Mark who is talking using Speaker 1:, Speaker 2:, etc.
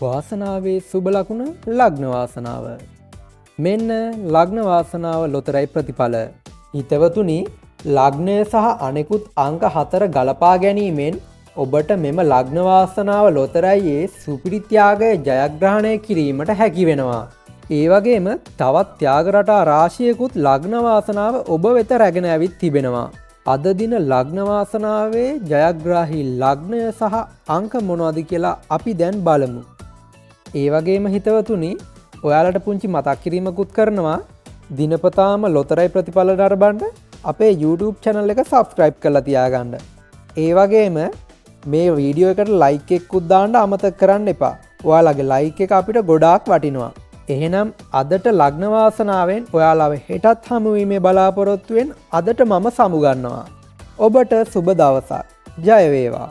Speaker 1: වාසනාවේ සුබ ලකුණ ලග්න වාසනාව. මෙන්න ලග්න වාසනාව ලොතරැයි ප්‍රතිඵල. හිතවතුනි, ලග්නය සහ අනෙකුත් අංක 4 ගලපා ගැනීමෙන් ඔබට මෙම ලග්න වාසනාව ලොතරැයියේ සුපිරි ත්‍යාගය ජයග්‍රහණය කිරීමට හැකි වෙනවා. ඒ වගේම තවත් ත්‍යාග රටා රාශියකුත් ලග්න වාසනාව ඔබ වෙත රැගෙන ඇවිත් තිබෙනවා. අද දින ලග්න වාසනාවේ ජයග්‍රාහී ලග්නය සහ අංක මොනවද කියලා අපි දැන් බලමු. ඒ වගේම හිතවතුනි, ඔයාලට පුංචි මතක් කිරීමකුත් කරනවා. දිනපතාම ලොතරැයි ප්‍රතිඵල නරඹන්න අපේ YouTube channel එක subscribe කරලා තියාගන්න. ඒ වගේම මේ වීඩියෝ එකට like එකකුත් දාන්න අමතක කරන්න එපා. ඔයාලගේ like එක අපිට ගොඩාක් වටිනවා. එහෙනම් අදට ලග්න වාසනාවෙන් ඔයාලව හෙටත් හමුවීමේ බලාපොරොත්තුවෙන් අදට මම සමුගන්නවා. ඔබට සුබ දවසක්. ජය වේවා.